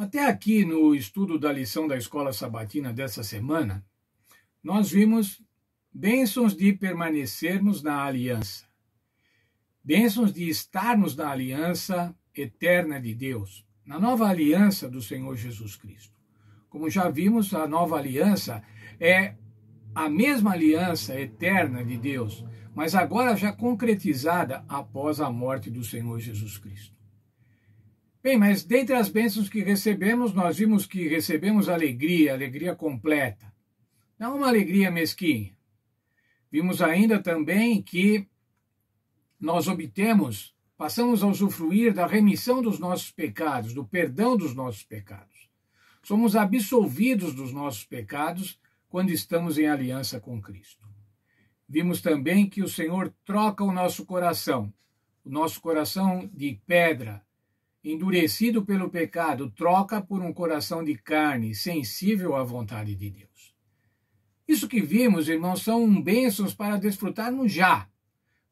Até aqui, no estudo da lição da Escola Sabatina dessa semana, nós vimos bênçãos de permanecermos na aliança, bênçãos de estarmos na aliança eterna de Deus, na nova aliança do Senhor Jesus Cristo. Como já vimos, a nova aliança é a mesma aliança eterna de Deus, mas agora já concretizada após a morte do Senhor Jesus Cristo. Bem, mas dentre as bênçãos que recebemos, nós vimos que recebemos alegria, alegria completa, não uma alegria mesquinha. Vimos ainda também que nós passamos a usufruir da remissão dos nossos pecados, do perdão dos nossos pecados. Somos absolvidos dos nossos pecados quando estamos em aliança com Cristo. Vimos também que o Senhor troca o nosso coração de pedra, endurecido pelo pecado, troca por um coração de carne, sensível à vontade de Deus. Isso que vimos, irmãos, são bênçãos para desfrutarmos já,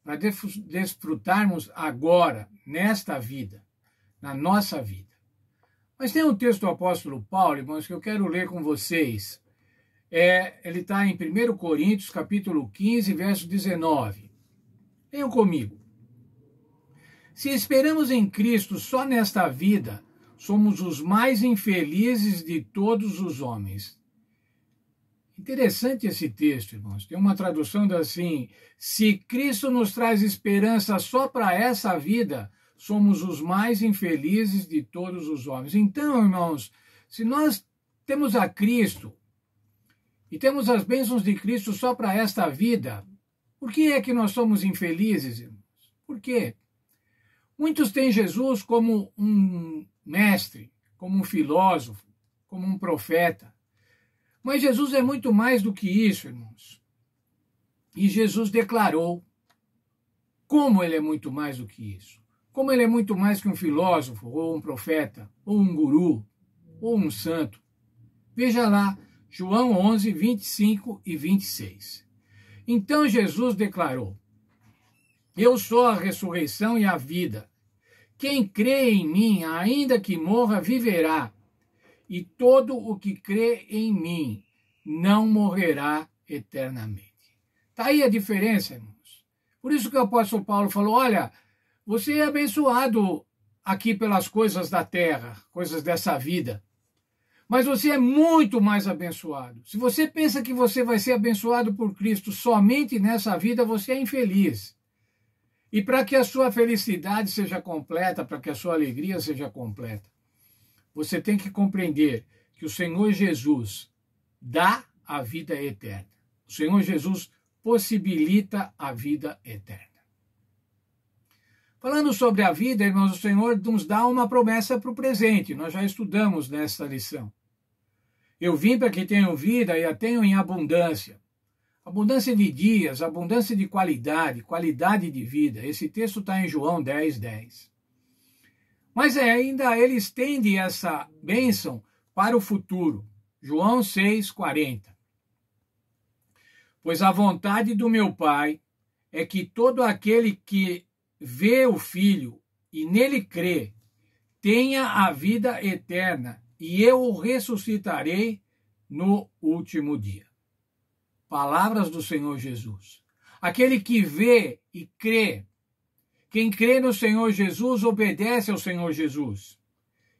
para desfrutarmos agora, nesta vida, na nossa vida. Mas tem um texto do apóstolo Paulo, irmãos, que eu quero ler com vocês. Ele está em 1 Coríntios, capítulo 15, verso 19. Leiam comigo. Se esperamos em Cristo só nesta vida, somos os mais infelizes de todos os homens. Interessante esse texto, irmãos. Tem uma tradução assim: se Cristo nos traz esperança só para essa vida, somos os mais infelizes de todos os homens. Então, irmãos, se nós temos a Cristo e temos as bênçãos de Cristo só para esta vida, por que é que nós somos infelizes, irmãos? Por quê? Muitos têm Jesus como um mestre, como um filósofo, como um profeta. Mas Jesus é muito mais do que isso, irmãos. E Jesus declarou como ele é muito mais do que isso. Como ele é muito mais que um filósofo, ou um profeta, ou um guru, ou um santo. Veja lá, João 11, 25 e 26. Então Jesus declarou: eu sou a ressurreição e a vida. Quem crê em mim, ainda que morra, viverá. E todo o que crê em mim não morrerá eternamente. Está aí a diferença, irmãos. Por isso que o apóstolo Paulo falou: olha, você é abençoado aqui pelas coisas da terra, coisas dessa vida. Mas você é muito mais abençoado. Se você pensa que você vai ser abençoado por Cristo somente nessa vida, você é infeliz. E para que a sua felicidade seja completa, para que a sua alegria seja completa, você tem que compreender que o Senhor Jesus dá a vida eterna. O Senhor Jesus possibilita a vida eterna. Falando sobre a vida, irmãos, o Senhor nos dá uma promessa para o presente. Nós já estudamos nesta lição. Eu vim para que tenham vida e a tenham em abundância. Abundância de dias, abundância de qualidade de vida. Esse texto está em João 10, 10. Mas ainda ele estende essa bênção para o futuro. João 6, 40. Pois a vontade do meu Pai é que todo aquele que vê o Filho e nele crê, tenha a vida eterna, e eu o ressuscitarei no último dia. Palavras do Senhor Jesus. Aquele que vê e crê, quem crê no Senhor Jesus, obedece ao Senhor Jesus.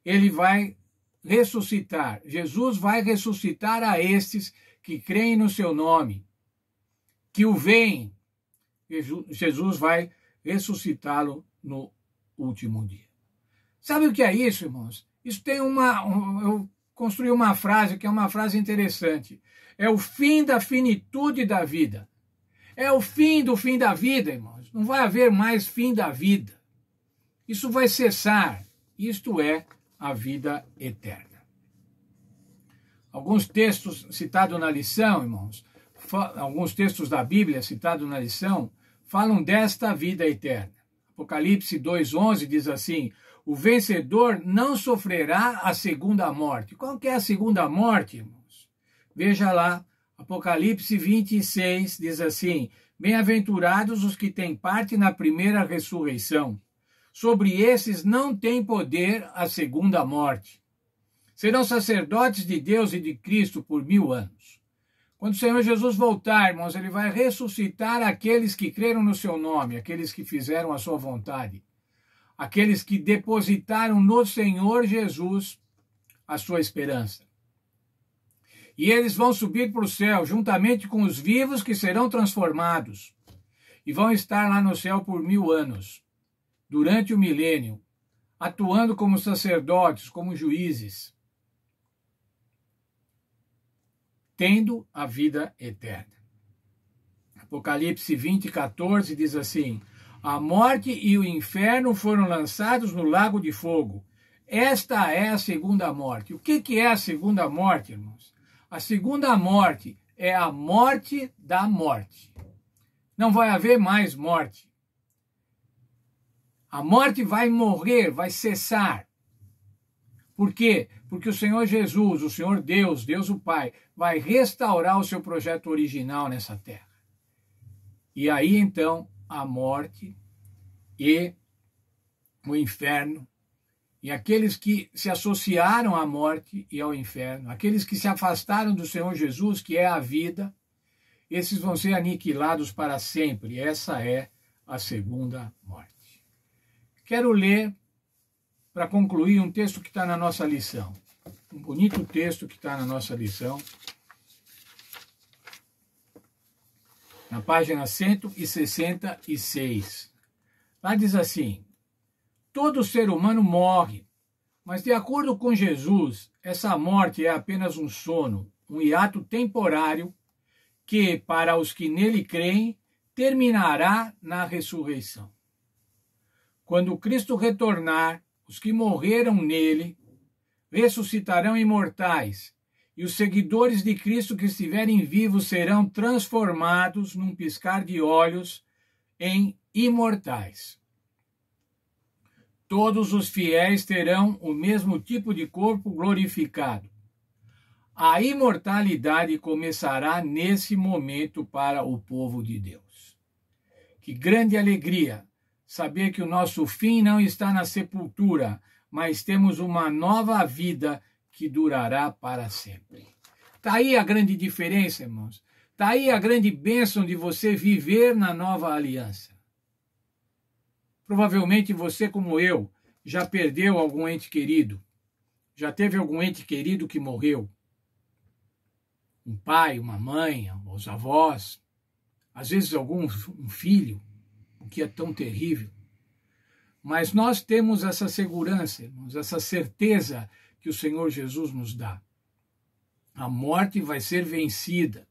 Ele vai ressuscitar. Jesus vai ressuscitar a estes que creem no seu nome, que o veem. Jesus vai ressuscitá-lo no último dia. Sabe o que é isso, irmãos? Isso tem eu construí uma frase que é uma frase interessante. É o fim da finitude da vida. É o fim do fim da vida, irmãos. Não vai haver mais fim da vida. Isso vai cessar. Isto é a vida eterna. Alguns textos citados na lição, irmãos, alguns textos da Bíblia citados na lição, falam desta vida eterna. Apocalipse 2:11 diz assim: o vencedor não sofrerá a segunda morte. Qual que é a segunda morte, irmãos? Veja lá, Apocalipse 26 diz assim: bem-aventurados os que têm parte na primeira ressurreição. Sobre esses não tem poder a segunda morte. serão sacerdotes de Deus e de Cristo por 1000 anos. Quando o Senhor Jesus voltar, irmãos, ele vai ressuscitar aqueles que creram no seu nome, aqueles que fizeram a sua vontade, aqueles que depositaram no Senhor Jesus a sua esperança. E eles vão subir para o céu, juntamente com os vivos que serão transformados, e vão estar lá no céu por 1000 anos, durante o milênio, atuando como sacerdotes, como juízes, tendo a vida eterna. Apocalipse 20:14 diz assim: a morte e o inferno foram lançados no lago de fogo. Esta é a segunda morte. O que é a segunda morte, irmãos? A segunda morte é a morte da morte. Não vai haver mais morte. A morte vai morrer, vai cessar. Por quê? Porque o Senhor Jesus, o Senhor Deus, Deus o Pai, vai restaurar o seu projeto original nessa terra. E aí, então, a morte e o inferno, e aqueles que se associaram à morte e ao inferno, aqueles que se afastaram do Senhor Jesus, que é a vida, esses vão ser aniquilados para sempre. Essa é a segunda morte. Quero ler, para concluir, um texto que está na nossa lição. Um bonito texto que está na nossa lição. Na página 166. Lá diz assim: todo ser humano morre, mas de acordo com Jesus, essa morte é apenas um sono, um hiato temporário que, para os que nele creem, terminará na ressurreição. Quando Cristo retornar, os que morreram nele ressuscitarão imortais, e os seguidores de Cristo que estiverem vivos serão transformados num piscar de olhos em imortais. Todos os fiéis terão o mesmo tipo de corpo glorificado. A imortalidade começará nesse momento para o povo de Deus. Que grande alegria saber que o nosso fim não está na sepultura, mas temos uma nova vida que durará para sempre. Está aí a grande diferença, irmãos. Está aí a grande bênção de você viver na nova aliança. Provavelmente você, como eu, já perdeu algum ente querido. Já teve algum ente querido que morreu. Um pai, uma mãe, os avós. Às vezes um filho, o que é tão terrível. Mas nós temos essa segurança, irmãos, essa certeza que o Senhor Jesus nos dá. A morte vai ser vencida.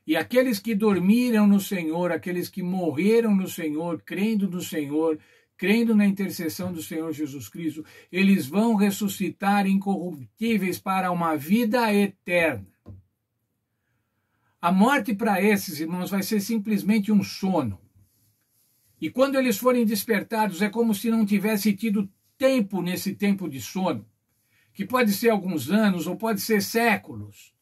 E aqueles que dormiram no Senhor, aqueles que morreram no Senhor, crendo no Senhor, crendo na intercessão do Senhor Jesus Cristo, eles vão ressuscitar incorruptíveis para uma vida eterna. A morte para esses, irmãos, vai ser simplesmente um sono. E quando eles forem despertados, é como se não tivesse tido tempo nesse tempo de sono, que pode ser alguns anos ou pode ser séculos.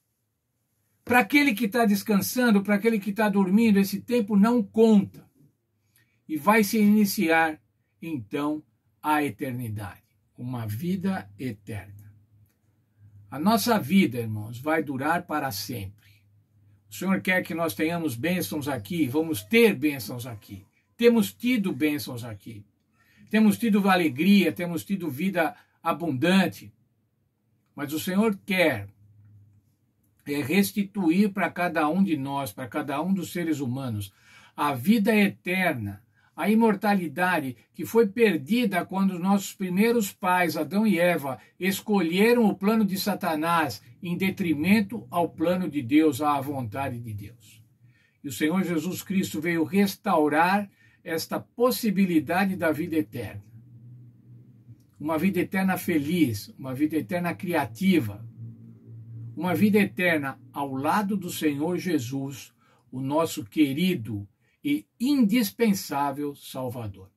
Para aquele que está descansando, para aquele que está dormindo, esse tempo não conta. E vai se iniciar, então, a eternidade, uma vida eterna. A nossa vida, irmãos, vai durar para sempre. O Senhor quer que nós tenhamos bênçãos aqui, vamos ter bênçãos aqui. Temos tido bênçãos aqui. Temos tido alegria, temos tido vida abundante. Mas o Senhor quer restituir para cada um de nós, para cada um dos seres humanos, a vida eterna, a imortalidade que foi perdida quando nossos primeiros pais, Adão e Eva, escolheram o plano de Satanás em detrimento ao plano de Deus, à vontade de Deus. E o Senhor Jesus Cristo veio restaurar esta possibilidade da vida eterna. Uma vida eterna feliz, uma vida eterna criativa, uma vida eterna ao lado do Senhor Jesus, o nosso querido e indispensável Salvador.